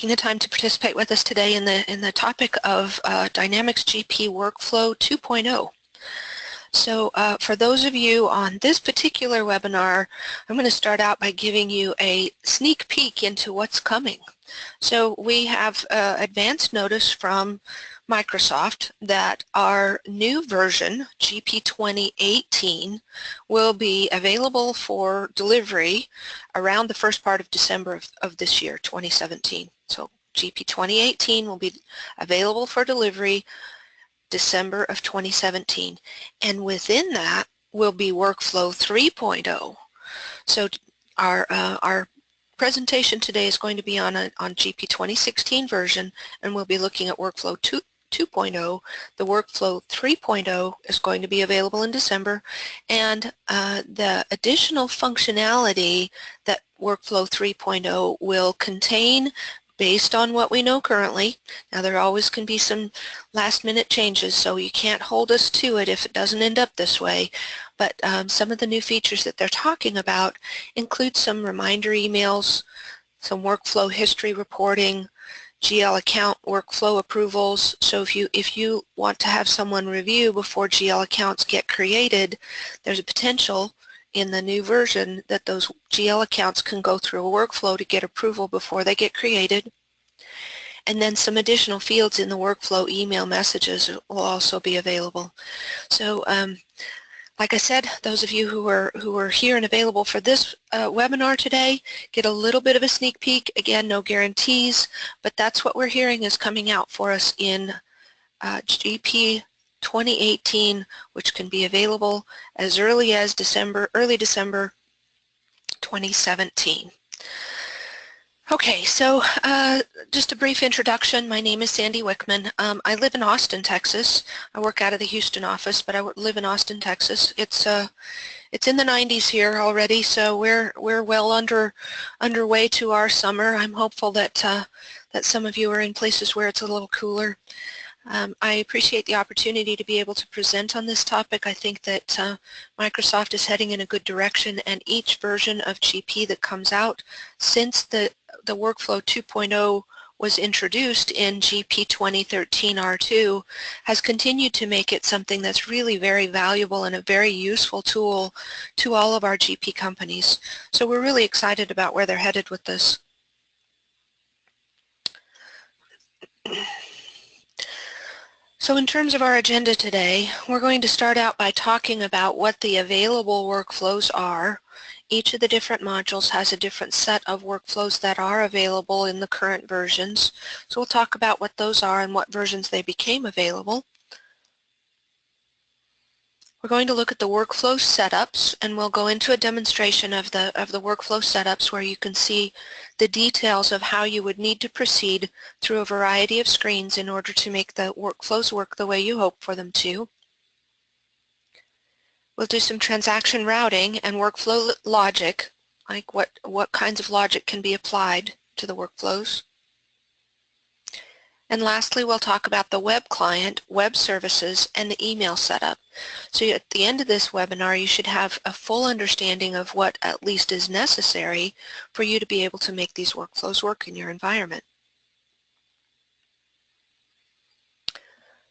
the time to participate with us today in the topic of Dynamics GP Workflow 2.0. So for those of you on this particular webinar, I'm going to start out by giving you a sneak peek into what's coming. So we have advance notice from Microsoft that our new version, GP 2018, will be available for delivery around the first part of December of this year, 2017. So GP 2018 will be available for delivery December of 2017. And within that will be Workflow 3.0. So our presentation today is going to be on GP 2016 version, and we'll be looking at Workflow 2.0. The Workflow 3.0 is going to be available in December, and the additional functionality that Workflow 3.0 will contain based on what we know currently. Now there always can be some last-minute changes, so you can't hold us to it if it doesn't end up this way. But some of the new features that they're talking about include some reminder emails, some workflow history reporting, GL account workflow approvals. So if you want to have someone review before GL accounts get created, there's a potential in the new version that those GL accounts can go through a workflow to get approval before they get created. And then some additional fields in the workflow email messages will also be available. So like I said, those of you who are here and available for this webinar today get a little bit of a sneak peek. Again, no guarantees, but that's what we're hearing is coming out for us in GP 2018, which can be available as early as early December 2017. Okay, so just a brief introduction. My name is Sandy Wickman. I live in Austin, Texas. I work out of the Houston office, but I live in Austin, Texas. It's in the 90s here already, so we're well underway to our summer. I'm hopeful that that some of you are in places where it's a little cooler. I appreciate the opportunity to be able to present on this topic. I think that Microsoft is heading in a good direction, and each version of GP that comes out since the Workflow 2.0 was introduced in GP 2013 R2 has continued to make it something that's really very valuable and a very useful tool to all of our GP companies. So we're really excited about where they're headed with this. So in terms of our agenda today, we're going to start out by talking about what the available workflows are. Each of the different modules has a different set of workflows that are available in the current versions. So we'll talk about what those are and what versions they became available. We're going to look at the workflow setups, and we'll go into a demonstration of the workflow setups where you can see the details of how you would need to proceed through a variety of screens in order to make the workflows work the way you hope for them to. We'll do some transaction routing and workflow logic, like what kinds of logic can be applied to the workflows. And lastly, we'll talk about the web client, web services, and the email setup. So at the end of this webinar, you should have a full understanding of what at least is necessary for you to be able to make these workflows work in your environment.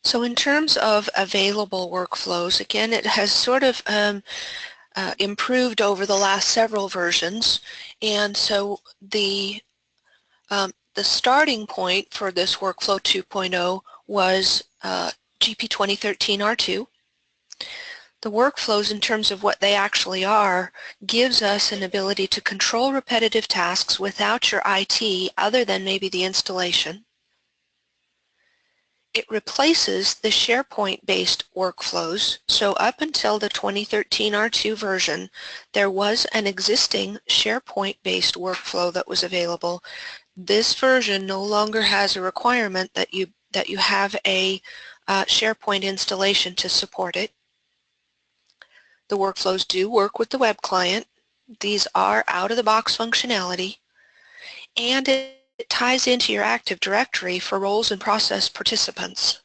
So in terms of available workflows, again, it has sort of improved over the last several versions. And so the starting point for this Workflow 2.0 was GP 2013 R2. The workflows, in terms of what they actually are, gives us an ability to control repetitive tasks without your IT other than maybe the installation. It replaces the SharePoint-based workflows. So up until the 2013 R2 version, there was an existing SharePoint-based workflow that was available. This version no longer has a requirement that you have a SharePoint installation to support it. The workflows do work with the web client. These are out-of-the-box functionality, and it ties into your Active Directory for roles and process participants.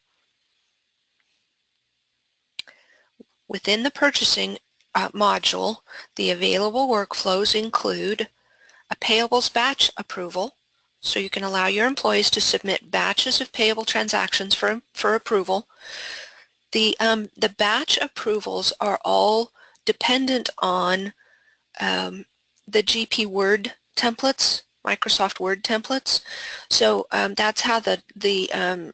Within the purchasing module, the available workflows include a payables batch approval. So you can allow your employees to submit batches of payable transactions for approval. The batch approvals are all dependent on the GP Word templates, Microsoft Word templates. So that's how the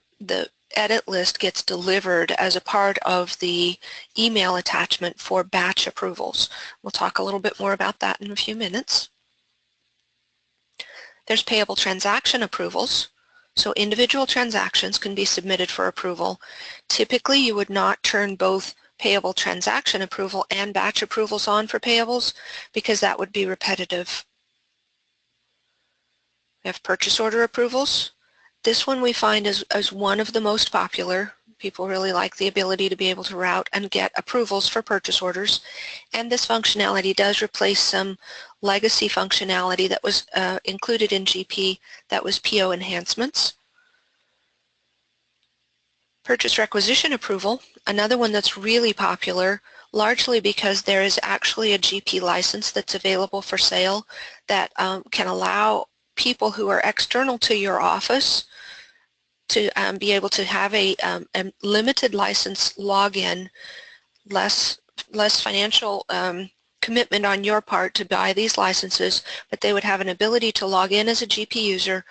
edit list gets delivered as a part of the email attachment for batch approvals. We'll talk a little bit more about that in a few minutes. There's payable transaction approvals. So individual transactions can be submitted for approval. Typically, you would not turn both payable transaction approval and batch approvals on for payables because that would be repetitive. We have purchase order approvals. This one we find is one of the most popular. People really like the ability to be able to route and get approvals for purchase orders. And this functionality does replace some legacy functionality that was included in GP that was PO enhancements. Purchase requisition approval, another one that's really popular, largely because there is actually a GP license that's available for sale that can allow people who are external to your office to be able to have a limited license login, less financial commitment on your part to buy these licenses, but they would have an ability to log in as a GP user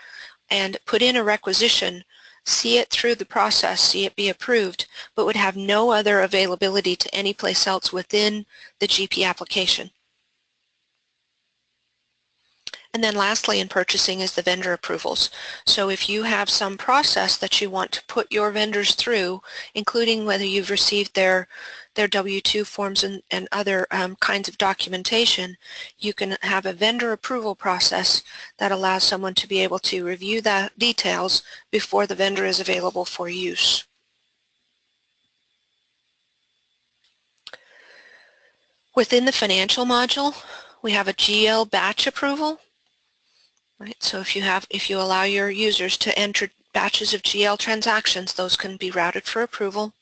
and put in a requisition, see it through the process, see it be approved, but would have no other availability to any place else within the GP application. And then lastly in purchasing is the vendor approvals. So if you have some process that you want to put your vendors through, including whether you've received their W-2 forms and other kinds of documentation, you can have a vendor approval process that allows someone to be able to review the details before the vendor is available for use. Within the financial module, we have a GL batch approval. Right, so if you allow your users to enter batches of GL transactions, those can be routed for approval.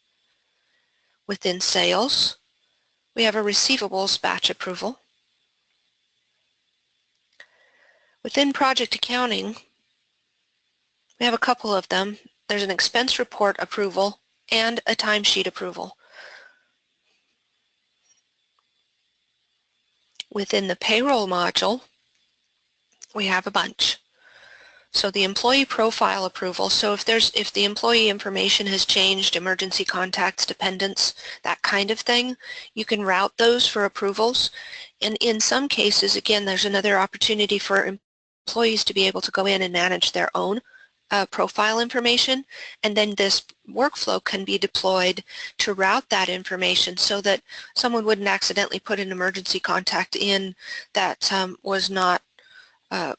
Within sales, we have a receivables batch approval. Within project accounting, we have a couple of them. There's an expense report approval and a timesheet approval. Within the payroll module, we have a bunch. So the employee profile approval, so if the employee information has changed, emergency contacts, dependents, that kind of thing, you can route those for approvals. And in some cases, again, there's another opportunity for employees to be able to go in and manage their own profile information, and then this workflow can be deployed to route that information so that someone wouldn't accidentally put an emergency contact in that was not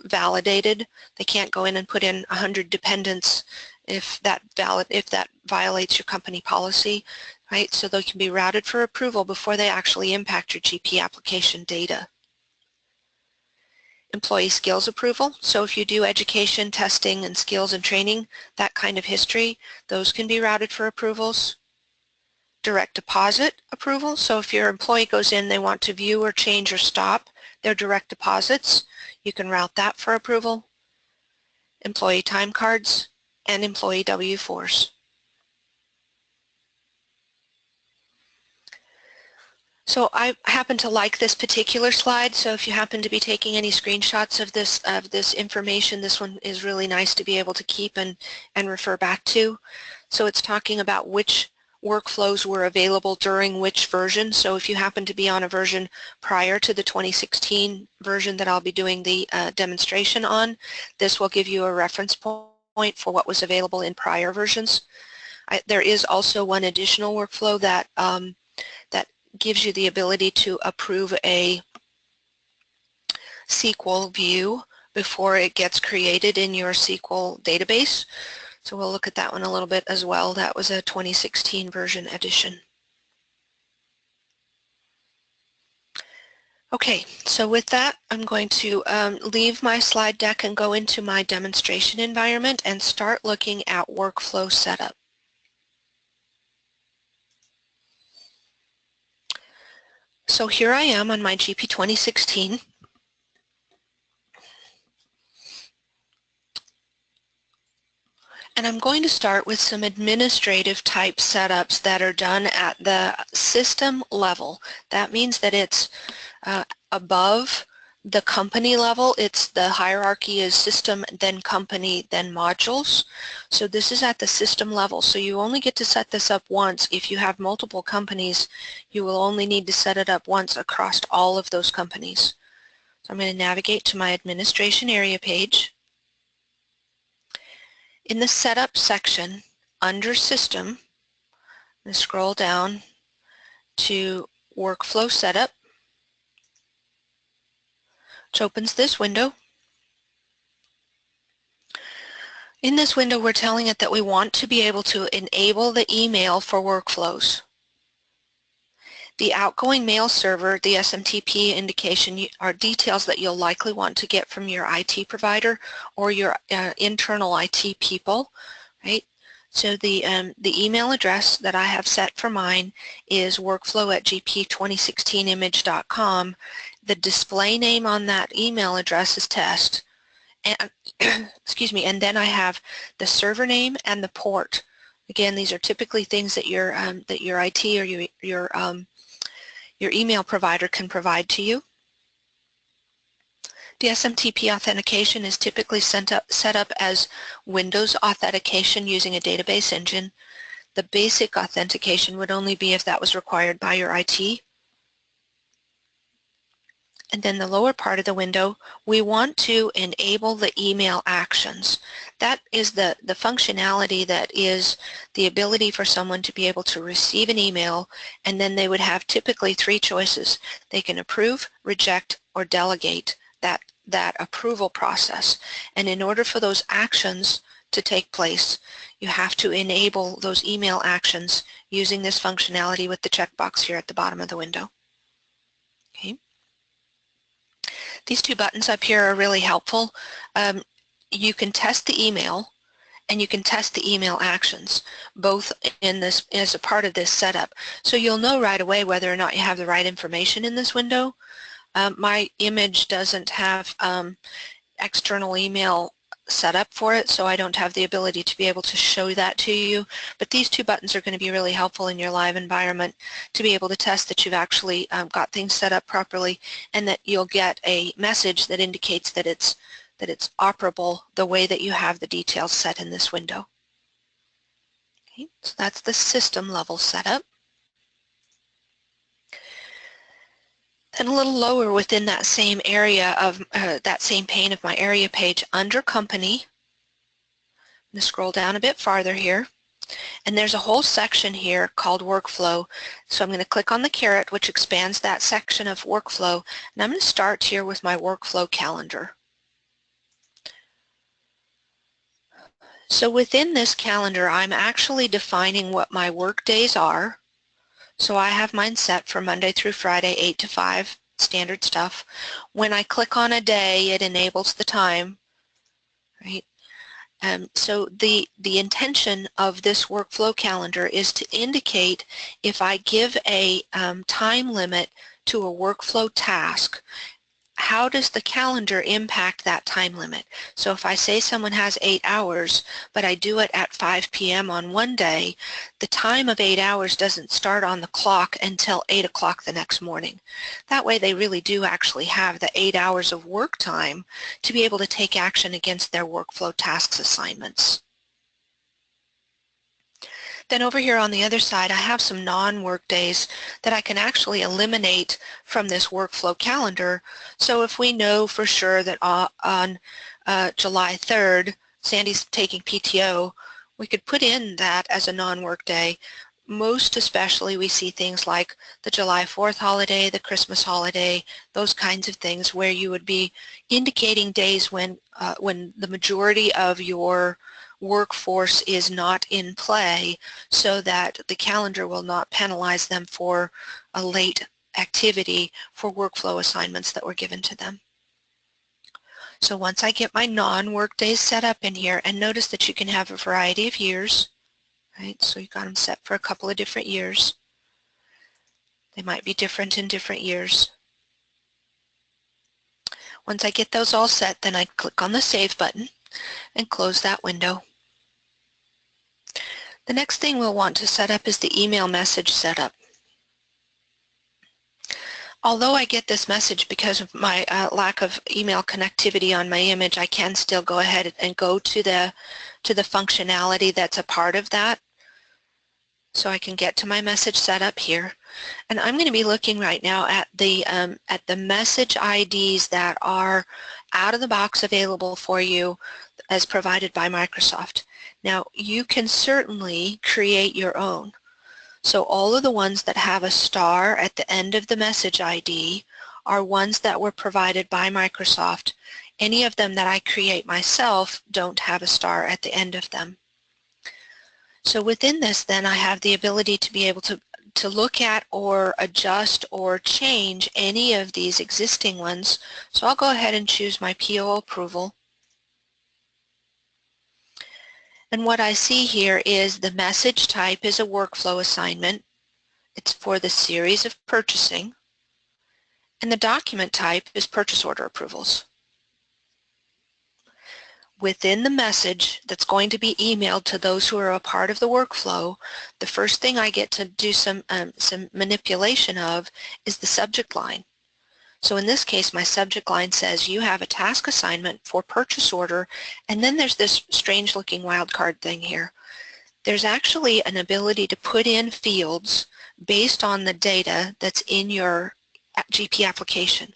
validated. They can't go in and put in 100 dependents if that violates your company policy, right? So they can be routed for approval before they actually impact your GP application data. Employee skills approval. So if you do education, testing, and skills and training, that kind of history, those can be routed for approvals. Direct deposit approval. So if your employee goes in, they want to view or change or stop their direct deposits, you can route that for approval. Employee time cards and employee W-4s. So I happen to like this particular slide, so if you happen to be taking any screenshots of this information, this one is really nice to be able to keep and refer back to. So it's talking about which workflows were available during which version. So if you happen to be on a version prior to the 2016 version that I'll be doing the demonstration on, this will give you a reference point for what was available in prior versions. There is also one additional workflow that that gives you the ability to approve a SQL view before it gets created in your SQL database. So we'll look at that one a little bit as well. That was a 2016 version edition. Okay, so with that, I'm going to leave my slide deck and go into my demonstration environment and start looking at workflow setup. So here I am on my GP 2016. And I'm going to start with some administrative type setups that are done at the system level. That means that it's above the company level. It's the hierarchy is system, then company, then modules. So this is at the system level. So you only get to set this up once. If you have multiple companies, you will only need to set it up once across all of those companies. So I'm going to navigate to my administration area page. In the Setup section, under System, I'm going to scroll down to Workflow Setup, which opens this window. In this window, we're telling it that we want to be able to enable the email for workflows. The outgoing mail server, the SMTP indication, are details that you'll likely want to get from your IT provider or your internal IT people, right? So the email address that I have set for mine is workflow@gp2016image.com. The display name on that email address is test, and excuse me, and then I have the server name and the port. Again, these are typically things that your IT or your email provider can provide to you. The SMTP authentication is typically set up as Windows authentication using a database engine. The basic authentication would only be if that was required by your IT. And then the lower part of the window, we want to enable the email actions. That is the functionality that is the ability for someone to be able to receive an email, and then they would have typically three choices. They can approve, reject, or delegate that approval process. And in order for those actions to take place, you have to enable those email actions using this functionality with the checkbox here at the bottom of the window. Okay. These two buttons up here are really helpful. You can test the email and you can test the email actions, both in this as a part of this setup. So you'll know right away whether or not you have the right information in this window. My image doesn't have external email set up for it, so I don't have the ability to be able to show that to you. But these two buttons are going to be really helpful in your live environment to be able to test that you've actually got things set up properly, and that you'll get a message that indicates that it's operable the way that you have the details set in this window. Okay, so that's the system level setup. And a little lower within that same area of that same pane of my area page, under company, I'm going to scroll down a bit farther here, and there's a whole section here called workflow. So I'm going to click on the caret, which expands that section of workflow, and I'm going to start here with my workflow calendar. So within this calendar, I'm actually defining what my work days are. So I have mine set for Monday through Friday, 8 to 5, standard stuff. When I click on a day, it enables the time, right? So the intention of this workflow calendar is to indicate if I give a time limit to a workflow task, how does the calendar impact that time limit? So if I say someone has 8 hours, but I do it at 5 p.m. on one day, the time of 8 hours doesn't start on the clock until 8 o'clock the next morning. That way they really do actually have the 8 hours of work time to be able to take action against their workflow tasks assignments. Then over here on the other side, I have some non-work days that I can actually eliminate from this workflow calendar. So if we know for sure that on July 3rd, Sandy's taking PTO, we could put in that as a non-work day. Most especially we see things like the July 4th holiday, the Christmas holiday, those kinds of things where you would be indicating days when the majority of your workforce is not in play, so that the calendar will not penalize them for a late activity for workflow assignments that were given to them. So once I get my non-work days set up in here, and notice that you can have a variety of years, right? So you've got them set for a couple of different years. They might be different in different years. Once I get those all set, then I click on the Save button and close that window. The next thing we'll want to set up is the email message setup. Although I get this message because of my lack of email connectivity on my image, I can still go ahead and go to the functionality that's a part of that. So I can get to my message setup here, and I'm going to be looking right now at the message IDs that are out of the box available for you as provided by Microsoft. Now you can certainly create your own. So all of the ones that have a star at the end of the message ID are ones that were provided by Microsoft. Any of them that I create myself don't have a star at the end of them. So within this, then, I have the ability to be able to look at or adjust or change any of these existing ones. So I'll go ahead and choose my PO approval. And what I see here is the message type is a workflow assignment. It's for the series of purchasing. And the document type is purchase order approvals. Within the message that's going to be emailed to those who are a part of the workflow, the first thing I get to do some manipulation of is the subject line. So in this case, my subject line says you have a task assignment for purchase order, and then there's this strange looking wildcard thing here. There's actually an ability to put in fields based on the data that's in your GP application.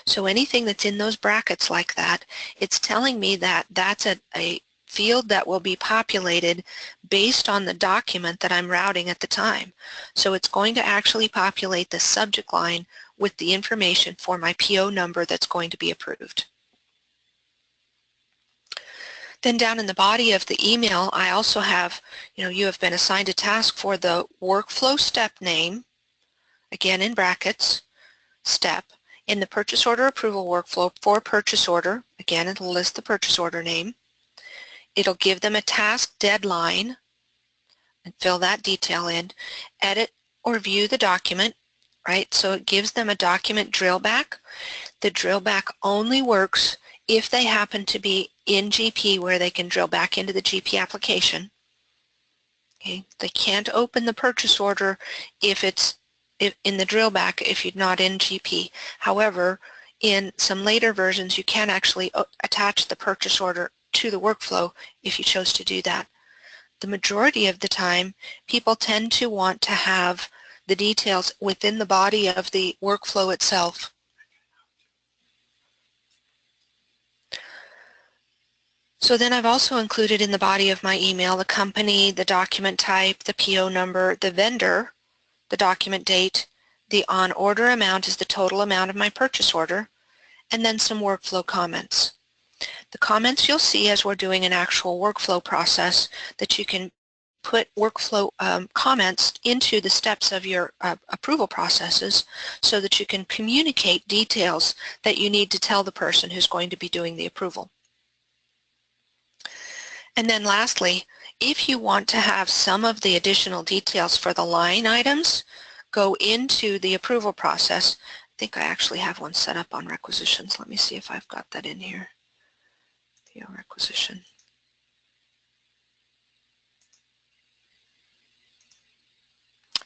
So anything that's in those brackets like that, it's telling me that that's a field that will be populated based on the document that I'm routing at the time. So it's going to actually populate the subject line with the information for my PO number that's going to be approved. Then down in the body of the email, I also have, you have been assigned a task for the workflow step name, again in brackets, step, in the purchase order approval workflow for purchase order. Again, it'll list the purchase order name. It'll give them a task deadline and fill that detail in. Edit or view the document, right? So it gives them a document drill back. The drill back only works if they happen to be in GP where they can drill back into the GP application. Okay? They can't open the purchase order if it's in the drill back if you're not in GP. However, in some later versions you can actually attach the purchase order to the workflow if you chose to do that. The majority of the time people tend to want to have the details within the body of the workflow itself. So then I've also included in the body of my email the company, the document type, the PO number, the vendor, the document date, the on order amount is the total amount of my purchase order, and then some workflow comments. The comments you'll see as we're doing an actual workflow process that you can put workflow comments into the steps of your approval processes so that you can communicate details that you need to tell the person who's going to be doing the approval. And then lastly, if you want to have some of the additional details for the line items go into the approval process, I think I actually have one set up on requisitions. Let me see if I've got that in here. PO requisition.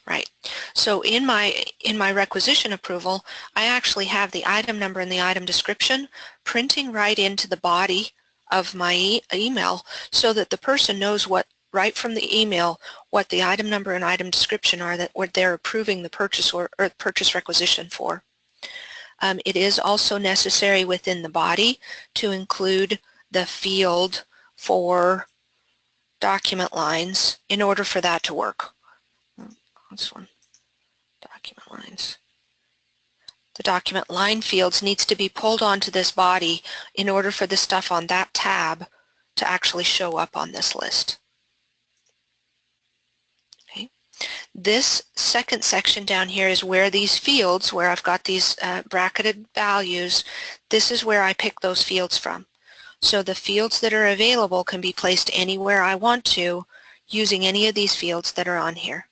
Right. So in my requisition approval, I actually have the item number and the item description printing right into the body of my email so that the person knows what right from the email what the item number and item description are that what they're approving the purchase or purchase requisition for. It is also necessary within the body to include the field for document lines in order for that to work. This one, document lines. The document line fields needs to be pulled onto this body in order for the stuff on that tab to actually show up on this list. Okay. This second section down here is where these fields, where I've got these bracketed values, this is where I pick those fields from. So the fields that are available can be placed anywhere I want to using any of these fields that are on here.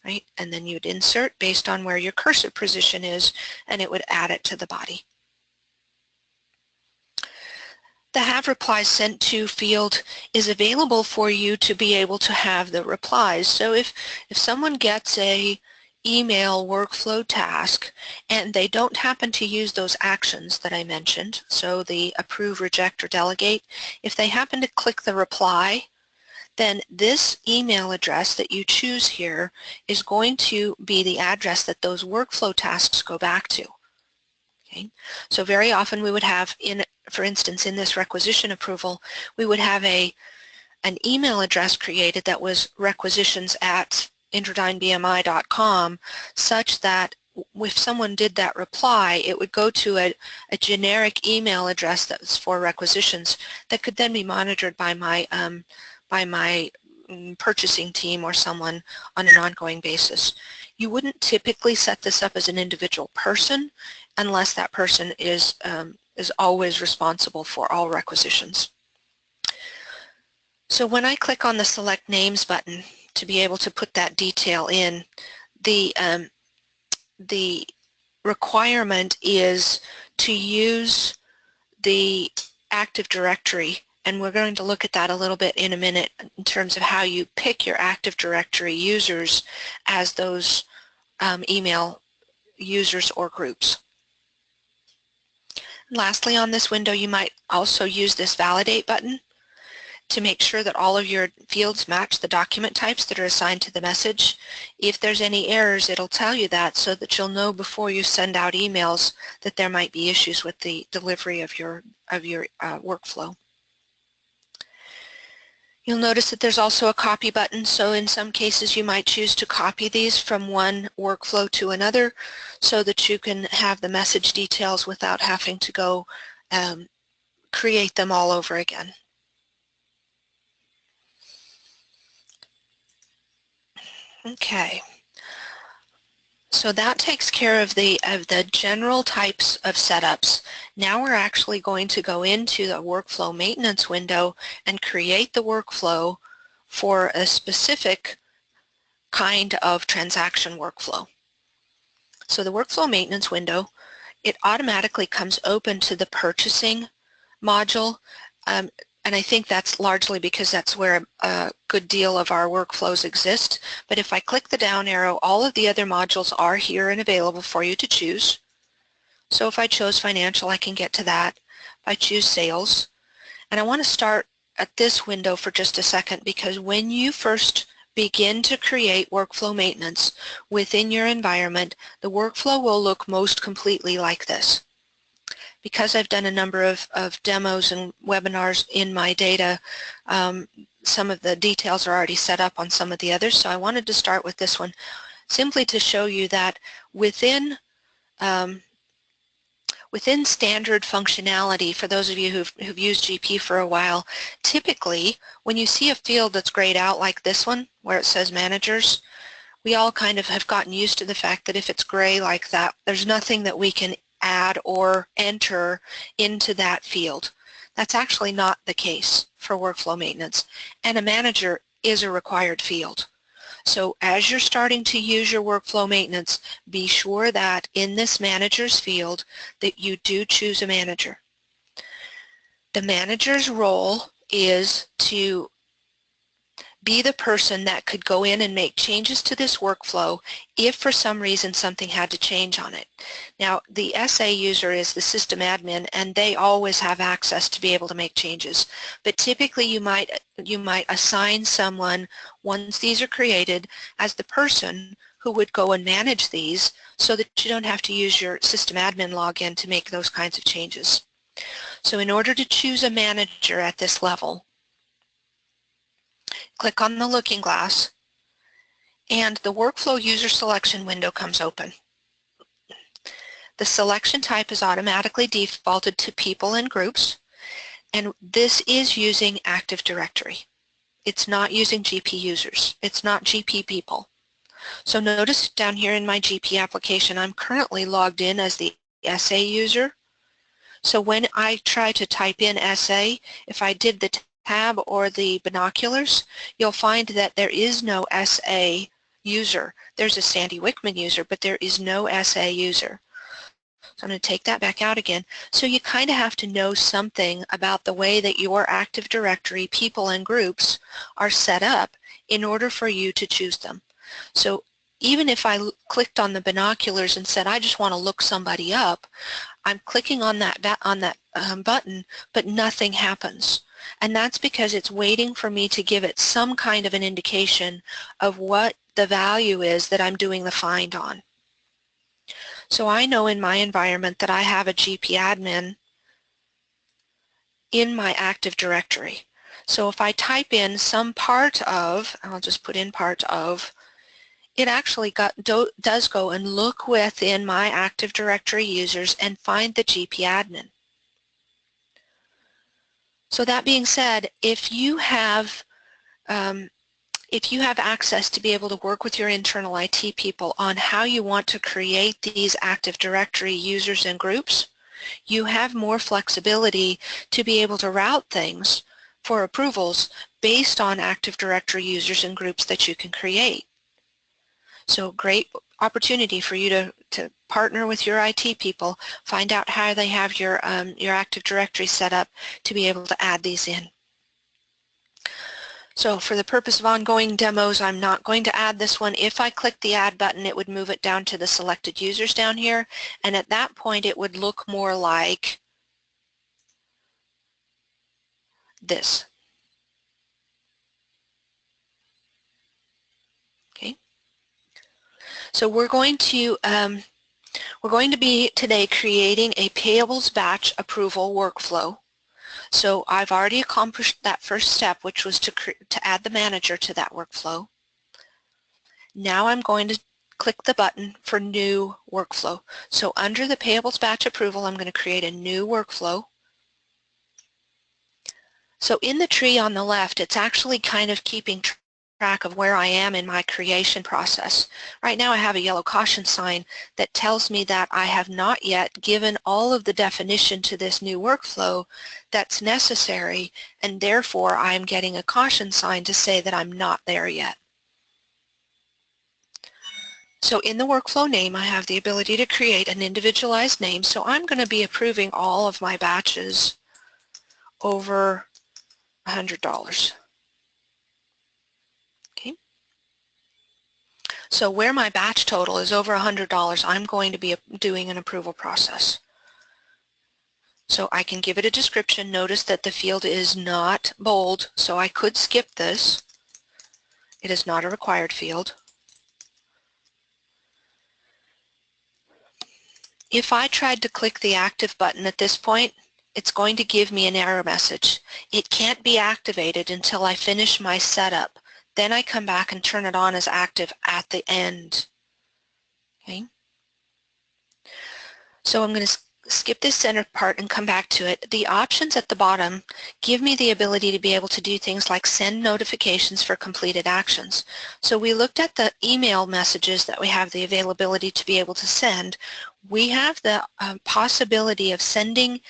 Right? And then you'd insert based on where your cursor position is, and it would add it to the body. The Have Replies Sent To field is available for you to be able to have the replies. So if someone gets a email workflow task and they don't happen to use those actions that I mentioned, so the approve, reject, or delegate, if they happen to click the reply, then this email address that you choose here is going to be the address that those workflow tasks go back to. Okay. So very often we would have, for instance, in this requisition approval, we would have an email address created that was requisitions@introdynebmi.com, such that if someone did that reply, it would go to a generic email address that was for requisitions that could then be monitored by my purchasing team or someone on an ongoing basis. You wouldn't typically set this up as an individual person unless that person is always responsible for all requisitions. So when I click on the Select Names button to be able to put that detail in, the requirement is to use the Active Directory, and we're going to look at that a little bit in a minute in terms of how you pick your Active Directory users as those email users or groups. Lastly, on this window, you might also use this Validate button to make sure that all of your fields match the document types that are assigned to the message. If there's any errors, it'll tell you that so that you'll know before you send out emails that there might be issues with the delivery of your workflow. You'll notice that there's also a copy button, so in some cases you might choose to copy these from one workflow to another so that you can have the message details without having to go create them all over again. Okay, so that takes care of the general types of setups. Now we're actually going to go into the workflow maintenance window and create the workflow for a specific kind of transaction workflow. So the workflow maintenance window, it automatically comes open to the purchasing module. And I think that's largely because that's where a good deal of our workflows exist. But if I click the down arrow, all of the other modules are here and available for you to choose. So if I chose financial, I can get to that. If I choose sales, and I want to start at this window for just a second, because when you first begin to create workflow maintenance within your environment, the workflow will look most completely like this. Because I've done a number of demos and webinars in my data, some of the details are already set up on some of the others, so I wanted to start with this one simply to show you that within standard functionality, for those of you who've used GP for a while, typically when you see a field that's grayed out like this one where it says managers, we all kind of have gotten used to the fact that if it's gray like that, there's nothing that we can add or enter into that field. That's actually not the case for workflow maintenance, and a manager is a required field. So as you're starting to use your workflow maintenance, be sure that in this managers field that you do choose a manager. The manager's role is to be the person that could go in and make changes to this workflow if for some reason something had to change on it. Now, the SA user is the system admin, and they always have access to be able to make changes. But typically you might assign someone, once these are created, as the person who would go and manage these so that you don't have to use your system admin login to make those kinds of changes. So in order to choose a manager at this level, click on the looking glass, and the workflow user selection window comes open. The selection type is automatically defaulted to people and groups, and this is using Active Directory. It's not using GP users. It's not GP people. So notice down here in my GP application, I'm currently logged in as the SA user. So when I try to type in SA, if I did the tab or the binoculars, you'll find that there is no SA user. There's a Sandy Wickman user, but there is no SA user. So I'm going to take that back out again. So you kind of have to know something about the way that your Active Directory people and groups are set up in order for you to choose them. So even if I clicked on the binoculars and said, I just want to look somebody up, I'm clicking on that button, but nothing happens. And that's because it's waiting for me to give it some kind of an indication of what the value is that I'm doing the find on. So I know in my environment that I have a GP admin in my Active Directory. So if I type in some part of, I'll just put in part of, it actually does go and look within my Active Directory users and find the GP admin. So that being said, if you have access to be able to work with your internal IT people on how you want to create these Active Directory users and groups, you have more flexibility to be able to route things for approvals based on Active Directory users and groups that you can create. So great opportunity for you to partner with your IT people, find out how they have your Active Directory set up to be able to add these in. So for the purpose of ongoing demos, I'm not going to add this one. If I click the add button, it would move it down to the selected users down here, and at that point it would look more like this. Okay. So we're going to be today creating a payables batch approval workflow. So I've already accomplished that first step, which was to add the manager to that workflow. Now I'm going to click the button for new workflow. So under the payables batch approval, I'm going to create a new workflow. So in the tree on the left, it's actually kind of keeping track of where I am in my creation process. Right now I have a yellow caution sign that tells me that I have not yet given all of the definition to this new workflow that's necessary, and therefore I'm getting a caution sign to say that I'm not there yet. So in the workflow name, I have the ability to create an individualized name, so I'm going to be approving all of my batches over $100. Okay. So where my batch total is over $100, I'm going to be doing an approval process. So I can give it a description. Notice that the field is not bold, so I could skip this. It is not a required field. If I tried to click the active button at this point, it's going to give me an error message. It can't be activated until I finish my setup. Then I come back and turn it on as active at the end. Okay. So I'm going to skip this center part and come back to it. The options at the bottom give me the ability to be able to do things like send notifications for completed actions. So we looked at the email messages that we have the availability to be able to send. We have the possibility of sending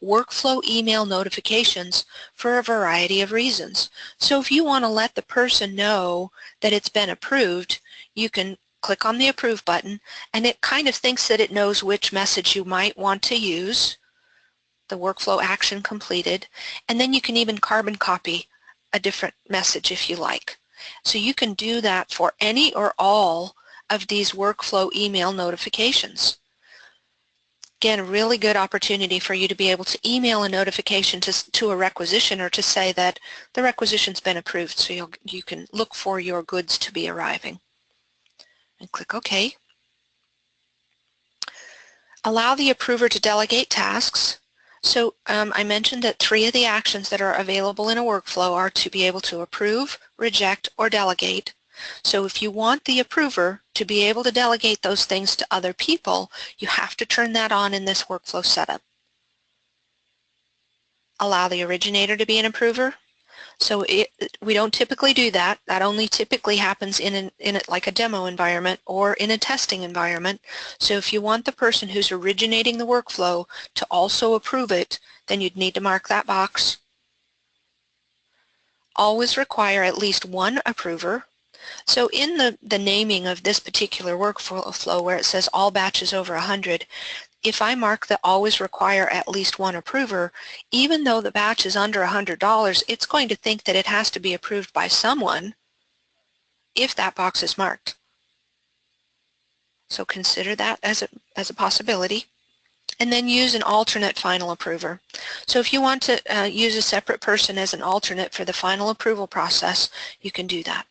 workflow email notifications for a variety of reasons. So if you want to let the person know that it's been approved, you can click on the approve button, and it kind of thinks that it knows which message you might want to use, the workflow action completed, and then you can even carbon copy a different message if you like. So you can do that for any or all of these workflow email notifications. Again, a really good opportunity for you to be able to email a notification to a requisitioner to say that the requisition's been approved, so you can look for your goods to be arriving. And click OK. Allow the approver to delegate tasks. So I mentioned that 3 of the actions that are available in a workflow are to be able to approve, reject, or delegate. So if you want the approver to be able to delegate those things to other people, you have to turn that on in this workflow setup. Allow the originator to be an approver. So we don't typically do that. That only typically happens in like a demo environment or in a testing environment. So if you want the person who's originating the workflow to also approve it, then you'd need to mark that box. Always require at least 1 approver. So in the naming of this particular workflow where it says all batches over 100, if I mark the always require at least one approver, even though the batch is under $100, it's going to think that it has to be approved by someone if that box is marked. So consider that as a possibility. And then use an alternate final approver. So if you want to use a separate person as an alternate for the final approval process, you can do that.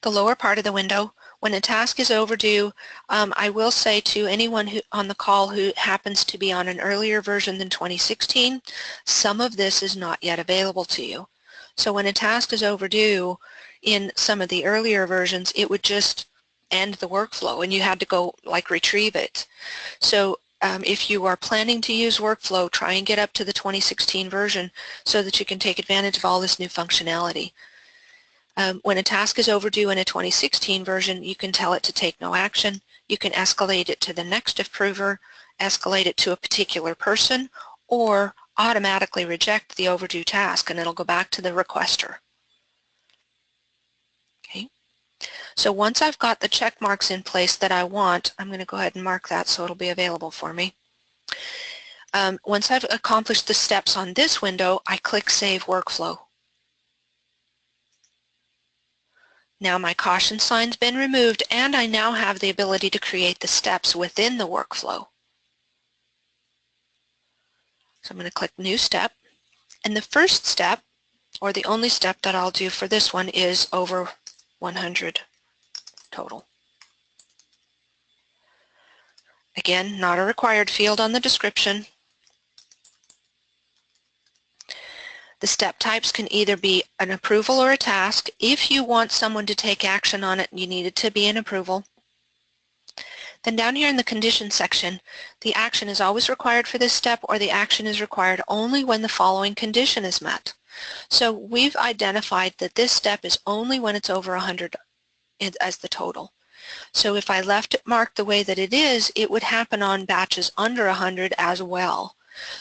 The lower part of the window, when a task is overdue, I will say to anyone on the call who happens to be on an earlier version than 2016, some of this is not yet available to you. So when a task is overdue in some of the earlier versions, it would just end the workflow and you had to go like retrieve it. So if you are planning to use workflow, try and get up to the 2016 version so that you can take advantage of all this new functionality. When a task is overdue in a 2016 version, you can tell it to take no action. You can escalate it to the next approver, escalate it to a particular person, or automatically reject the overdue task and it'll go back to the requester. Okay. So once I've got the check marks in place that I want, I'm going to go ahead and mark that so it'll be available for me. Once I've accomplished the steps on this window, I click Save Workflow. Now my caution sign's been removed and I now have the ability to create the steps within the workflow. So I'm going to click New Step. And the first step, or the only step that I'll do for this one, is over 100 total. Again, not a required field on the description. The step types can either be an approval or a task. If you want someone to take action on it, you need it to be an approval. Then down here in the condition section, the action is always required for this step, or the action is required only when the following condition is met. So we've identified that this step is only when it's over 100 as the total. So if I left it marked the way that it is, it would happen on batches under 100 as well.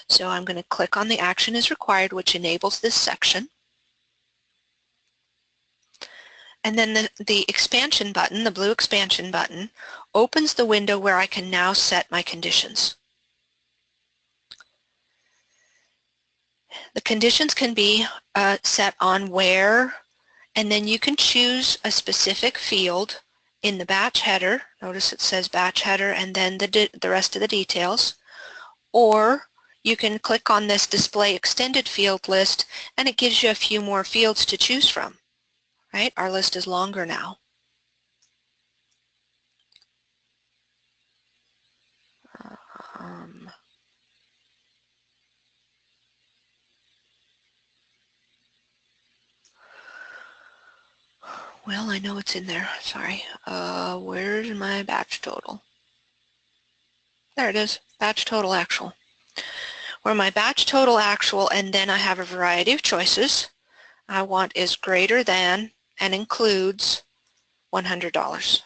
So I'm going to click on the action is required, which enables this section. And then the expansion button, the blue expansion button, opens the window where I can now set my conditions. The conditions can be set on where, and then you can choose a specific field in the batch header. Notice it says batch header and then the rest of the details. Or you can click on this display extended field list and it gives you a few more fields to choose from. Right? Our list is longer now. Well, I know it's in there. Sorry. Where's my batch total? There it is. Batch total actual. Where my batch total actual, and then I have a variety of choices. I want is greater than and includes $100.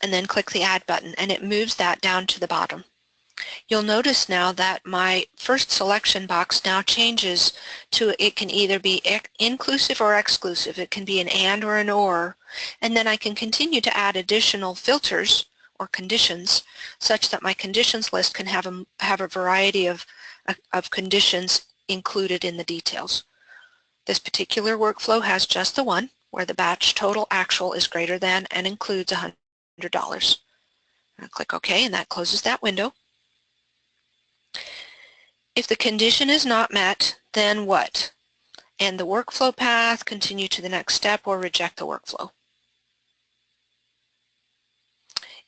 And then click the Add button, and it moves that down to the bottom. You'll notice now that my first selection box now changes to it can either be inclusive or exclusive. It can be an and or an or, and then I can continue to add additional filters or conditions such that my conditions list can have a variety of conditions included in the details. This particular workflow has just the one where the batch total actual is greater than and includes $100. I'll click OK, and that closes that window. If the condition is not met, then what? End the workflow path, continue to the next step, or reject the workflow.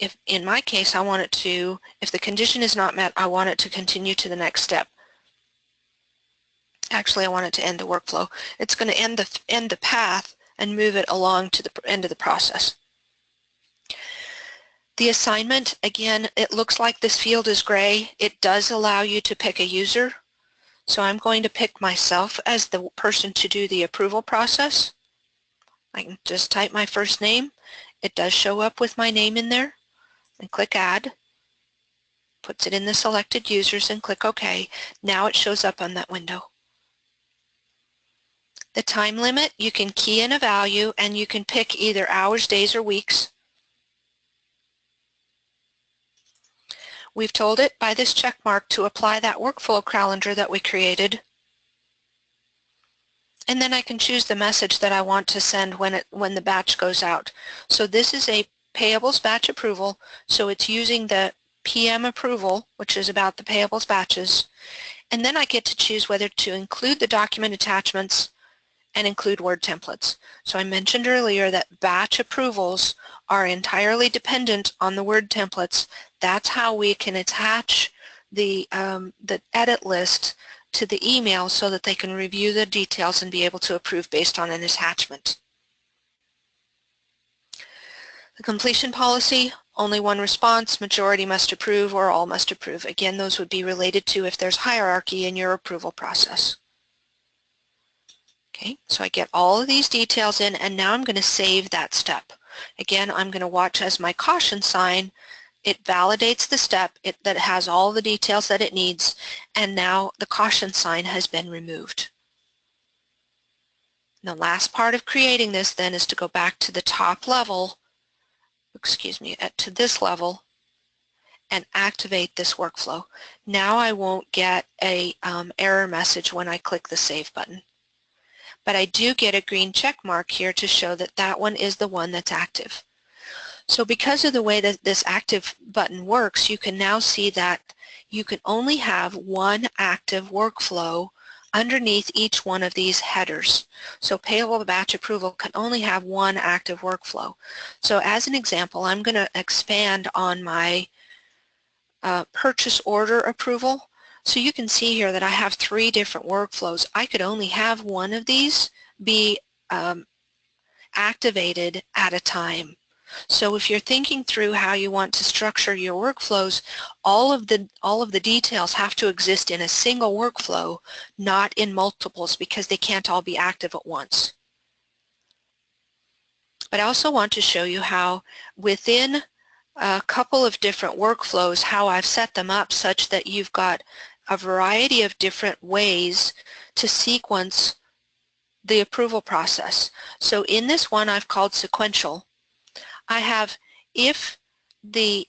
If, in my case, I want it to, if the condition is not met, I want it to continue to the next step. Actually, I want it to end the workflow. It's going to end the path and move it along to the end of the process. The assignment, again, it looks like this field is gray. It does allow you to pick a user. So I'm going to pick myself as the person to do the approval process. I can just type my first name. It does show up with my name in there. And click Add. Puts it in the selected users and click OK. Now it shows up on that window. The time limit, you can key in a value and you can pick either hours, days, or weeks. We've told it by this check mark to apply that workflow calendar that we created. And then I can choose the message that I want to send when the batch goes out. So this is a payables batch approval, so it's using the PM approval, which is about the payables batches, and then I get to choose whether to include the document attachments and include Word templates. So I mentioned earlier that batch approvals are entirely dependent on the Word templates. That's how we can attach the edit list to the email so that they can review the details and be able to approve based on an attachment. The completion policy, only one response, majority must approve or all must approve. Again, those would be related to if there's hierarchy in your approval process. Okay, so I get all of these details in, and now I'm going to save that step. Again, I'm going to watch as my caution sign. It validates the step that has all the details that it needs, and now the caution sign has been removed. And the last part of creating this then is to go back to the top level, to this level, and activate this workflow. Now I won't get a error message when I click the Save button. But I do get a green check mark here to show that that one is the one that's active. So because of the way that this active button works, you can now see that you can only have one active workflow underneath each one of these headers. So payable batch approval can only have one active workflow. So as an example, I'm going to expand on my purchase order approval. So you can see here that I have 3 different workflows. I could only have one of these be activated at a time. So if you're thinking through how you want to structure your workflows, all of the details have to exist in a single workflow, not in multiples, because they can't all be active at once. But I also want to show you how within a couple of different workflows, how I've set them up such that you've got a variety of different ways to sequence the approval process. So in this one I've called sequential. I have if the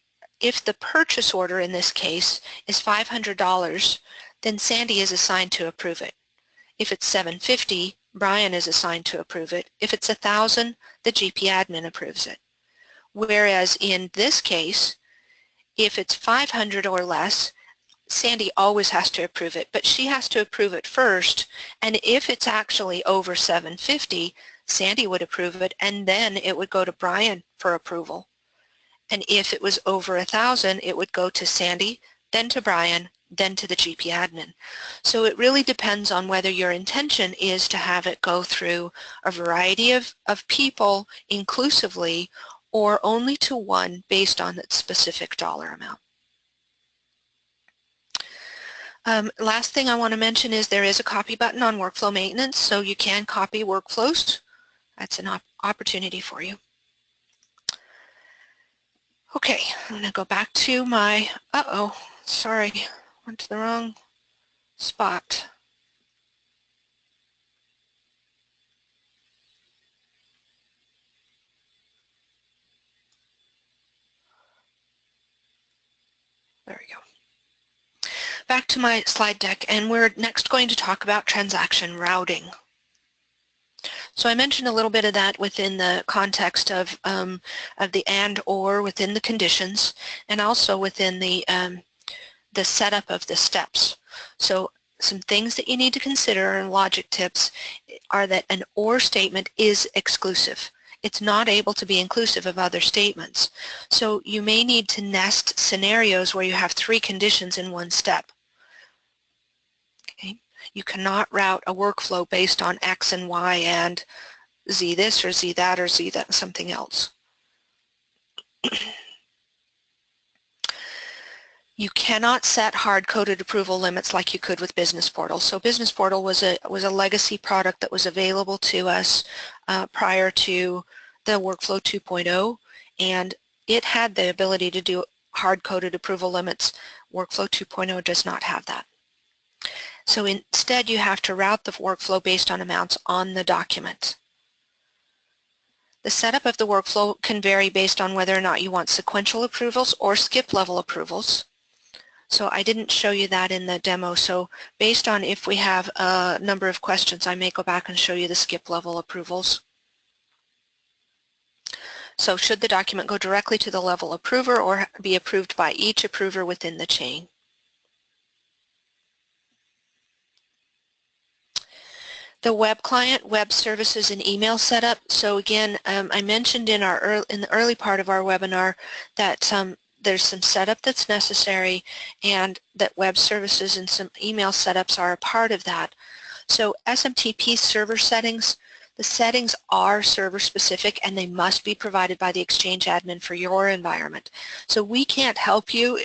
purchase order in this case is $500, then Sandy is assigned to approve it. If it's $750, Brian is assigned to approve it. If it's $1,000, the GP admin approves it. Whereas in this case, if it's $500 or less, Sandy always has to approve it, but she has to approve it first, and if it's actually over $750, Sandy would approve it, and then it would go to Brian for approval. And if it was over $1,000, it would go to Sandy, then to Brian, then to the GP admin. So it really depends on whether your intention is to have it go through a variety of people inclusively, or only to one based on its specific dollar amount. Last thing I want to mention is there is a copy button on workflow maintenance, so you can copy workflows. That's an opportunity for you. Okay, I'm going to go back to my, sorry, went to the wrong spot. There we go. Back to my slide deck, and we're next going to talk about transaction routing. So I mentioned a little bit of that within the context of the and/or within the conditions, and also within the setup of the steps. So some things that you need to consider and logic tips are that an or statement is exclusive. It's not able to be inclusive of other statements. So you may need to nest scenarios where you have 3 conditions in one step. Okay. You cannot route a workflow based on X and Y and Z this or Z that or Z that something else. You cannot set hard-coded approval limits like you could with Business Portal. So Business Portal was a legacy product that was available to us prior to the Workflow 2.0, and it had the ability to do hard-coded approval limits. Workflow 2.0 does not have that. So instead you have to route the workflow based on amounts on the document. The setup of the workflow can vary based on whether or not you want sequential approvals or skip level approvals. So I didn't show you that in the demo. So based on if we have a number of questions, I may go back and show you the skip level approvals. So should the document go directly to the level approver or be approved by each approver within the chain? The web client, web services, and email setup. So again, I mentioned in the early part of our webinar that there's some setup that's necessary and that web services and some email setups are a part of that. So SMTP server settings, the settings are server specific and they must be provided by the Exchange admin for your environment. So we can't help you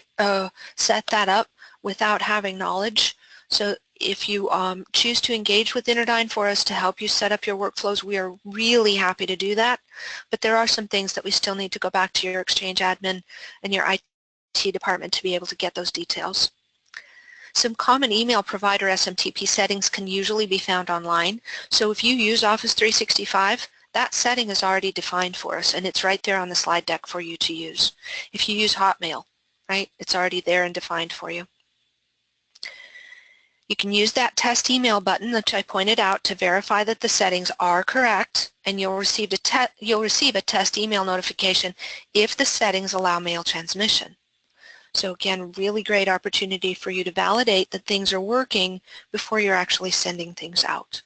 set that up without having knowledge. So if you choose to engage with Interdyne for us to help you set up your workflows, we are really happy to do that. But there are some things that we still need to go back to your Exchange admin and your IT department to be able to get those details. Some common email provider SMTP settings can usually be found online. So if you use Office 365, that setting is already defined for us and it's right there on the slide deck for you to use. If you use Hotmail, right, it's already there and defined for you. You can use that test email button that I pointed out to verify that the settings are correct, and you'll receive a test email notification if the settings allow mail transmission. So again, really great opportunity for you to validate that things are working before you're actually sending things out.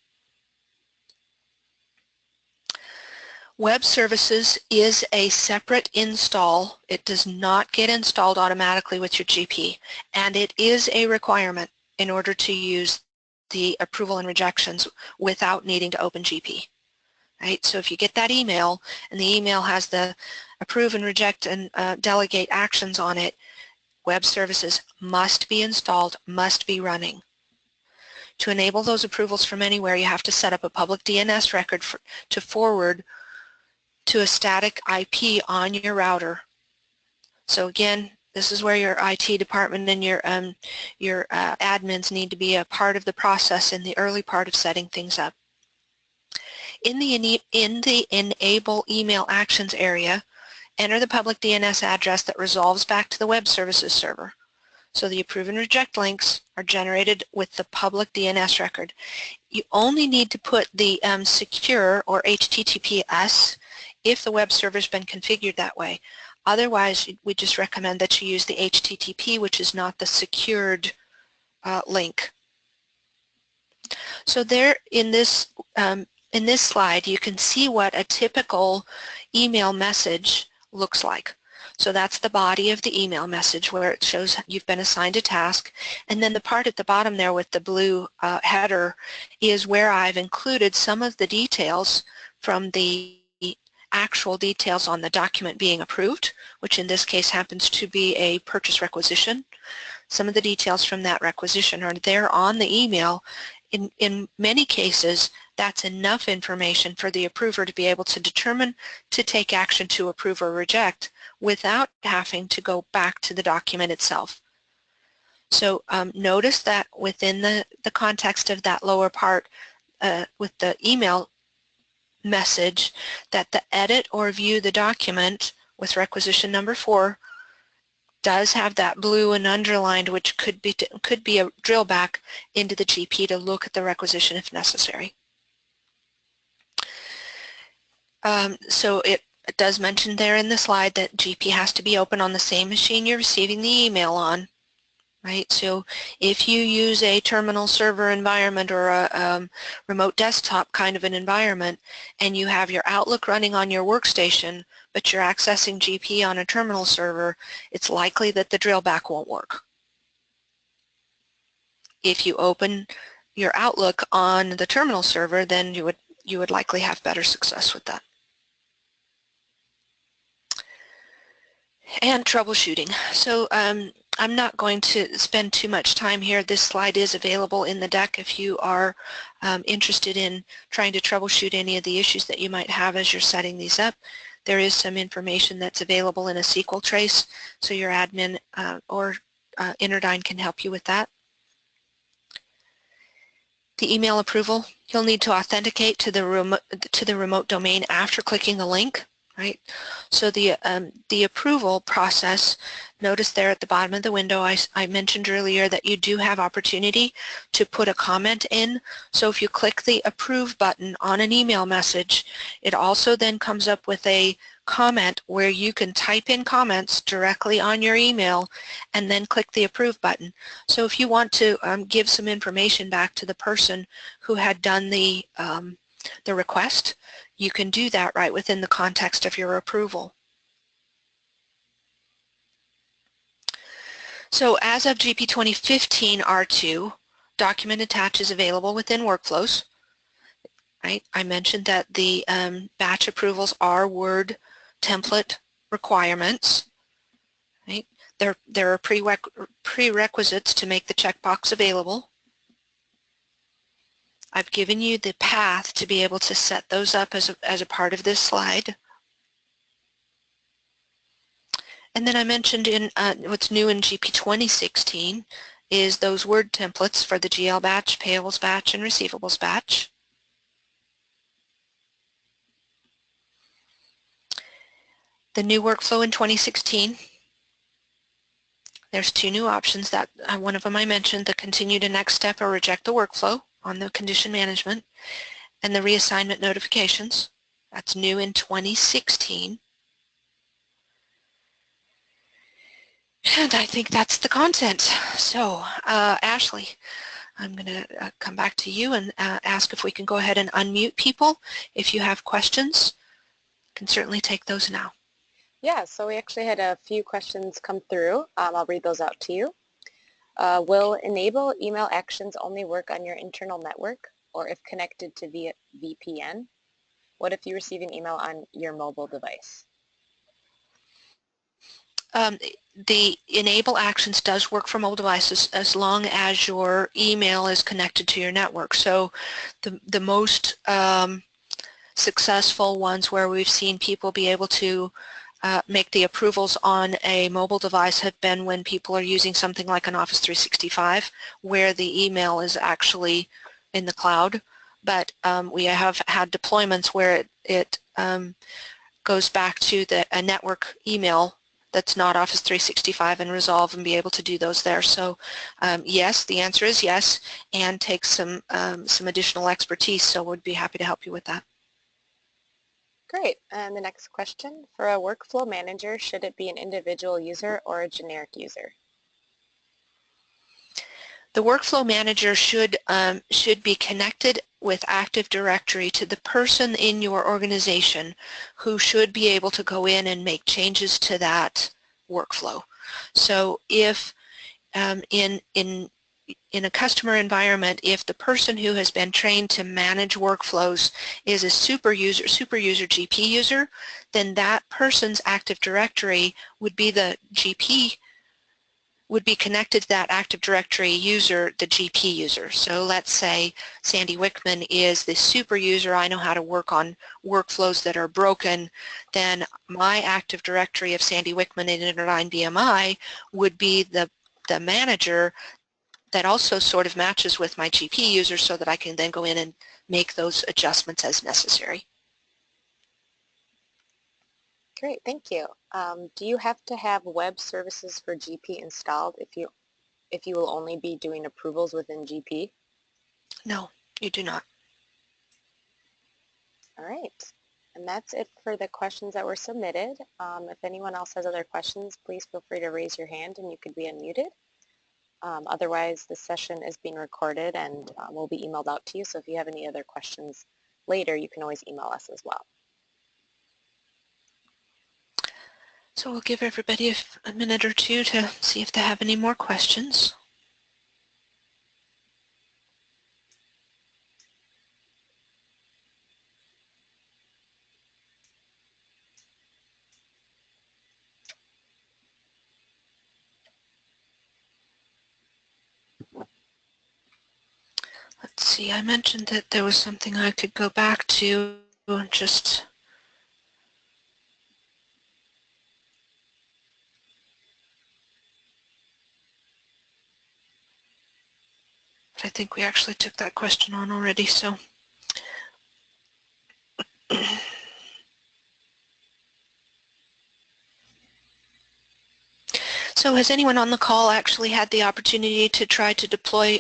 Web Services is a separate install. It does not get installed automatically with your GP, and it is a requirement in order to use the approval and rejections without needing to open GP. Right? So if you get that email and the email has the approve and reject and delegate actions on it, Web Services must be installed, must be running. To enable those approvals from anywhere, you have to set up a public DNS record to forward to a static IP on your router. So again, this is where your IT department and your admins need to be a part of the process in the early part of setting things up. In the Enable Email Actions area, enter the public DNS address that resolves back to the Web Services server. So the approve and reject links are generated with the public DNS record. You only need to put the secure or HTTPS if the web server has been configured that way. Otherwise, we just recommend that you use the HTTP, which is not the secured link. So there in this slide, you can see what a typical email message looks like. So that's the body of the email message where it shows you've been assigned a task, and then the part at the bottom there with the blue header is where I've included some of the details from the actual details on the document being approved, which in this case happens to be a purchase requisition. Some of the details from that requisition are there on the email. In many cases, that's enough information for the approver to be able to determine to take action to approve or reject without having to go back to the document itself. So notice that within the context of that lower part with the email message, that the edit or view the document with requisition number 4 does have that blue and underlined, which could be a drill back into the GP to look at the requisition if necessary. So it does mention there in the slide that GP has to be open on the same machine you're receiving the email on. Right, so if you use a terminal server environment or a remote desktop kind of an environment and you have your Outlook running on your workstation but you're accessing GP on a terminal server, it's likely that the drill back won't work. If you open your Outlook on the terminal server, then you would likely have better success with that. And troubleshooting. So I'm not going to spend too much time here. This slide is available in the deck if you are interested in trying to troubleshoot any of the issues that you might have as you're setting these up. There is some information that's available in a SQL trace, so your admin or Interdyne can help you with that. The email approval, you'll need to authenticate to the remote domain after clicking the link. right? So the approval process, notice there at the bottom of the window, I mentioned earlier that you do have opportunity to put a comment in. So if you click the approve button on an email message, it also then comes up with a comment where you can type in comments directly on your email and then click the approve button. So if you want to give some information back to the person who had done the request, you can do that right within the context of your approval. So as of GP 2015 R2, document attach is available within workflows. Right? I mentioned that the batch approvals are Word template requirements. Right? There are prerequisites to make the checkbox available. I've given you the path to be able to set those up as a part of this slide. And then I mentioned in what's new in GP 2016 is those Word templates for the GL batch, payables batch, and receivables batch. The new workflow in 2016, there's two new options. That one of them I mentioned, the continue to next step or reject the workflow on the condition management, and the reassignment notifications. That's new in 2016. And I think that's the content. So, Ashley, I'm going to come back to you and ask if we can go ahead and unmute people. If you have questions, you can certainly take those now. Yeah, so we actually had a few questions come through. I'll read those out to you. Will enable email actions only work on your internal network or if connected to via VPN? What if you receive an email on your mobile device? The enable actions does work for mobile devices as long as your email is connected to your network. So the most successful ones where we've seen people be able to make the approvals on a mobile device have been when people are using something like an Office 365 where the email is actually in the cloud. But we have had deployments where it goes back to a network email that's not Office 365 and resolve and be able to do those there. So yes, the answer is yes, and takes some additional expertise, so we'd be happy to help you with that. Great. And the next question, for a workflow manager, should it be an individual user or a generic user? The workflow manager should be connected with Active Directory to the person in your organization who should be able to go in and make changes to that workflow. So if in a customer environment, if the person who has been trained to manage workflows is a super user GP user, then that person's Active Directory would be the GP would be connected to that Active Directory user, the GP user. So let's say Sandy Wickman is the super user, I know how to work on workflows that are broken, then my Active Directory of Sandy Wickman in Interdyne BMI would be the manager that also sort of matches with my GP user so that I can then go in and make those adjustments as necessary. Great, thank you. Do you have to have web services for GP installed if you will only be doing approvals within GP? No, you do not. All right, and that's it for the questions that were submitted. If anyone else has other questions, please feel free to raise your hand and you could be unmuted. Otherwise, the session is being recorded and will be emailed out to you, so if you have any other questions later, you can always email us as well. So we'll give everybody a minute or two to see if they have any more questions. Let's see, I mentioned that there was something I could go back to and just I think we actually took that question on already, so So has anyone on the call actually had the opportunity to try to deploy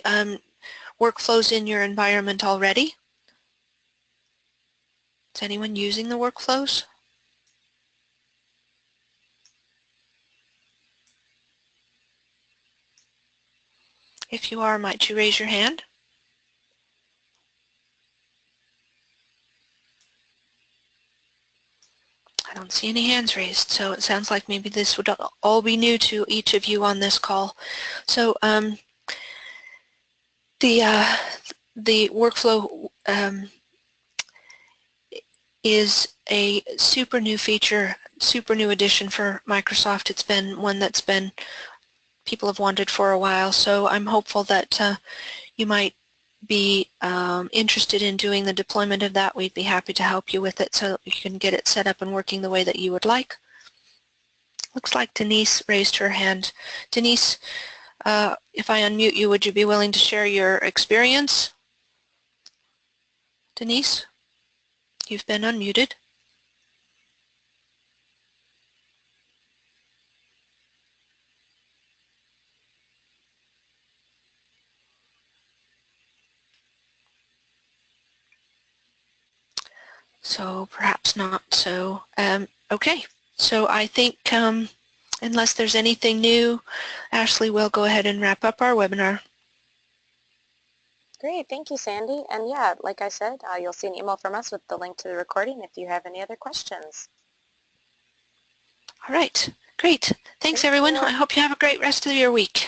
workflows in your environment already? Is anyone using the workflows? If you are, might you raise your hand? I don't see any hands raised, so it sounds like maybe this would all be new to each of you on this call. So the workflow is a super new feature, super new addition for Microsoft. It's been one that's been people have wanted for a while, so I'm hopeful that you might be interested in doing the deployment of that. We'd be happy to help you with it so you can get it set up and working the way that you would like. Looks like Denise raised her hand. Denise, if I unmute you, would you be willing to share your experience? Denise, you've been unmuted. So perhaps not. So okay. So I think unless there's anything new, Ashley will go ahead and wrap up our webinar. Great, thank you, Sandy. And yeah, like I said, you'll see an email from us with the link to the recording if you have any other questions. All right, great. Thanks, Thank everyone. you. I hope you have a great rest of your week.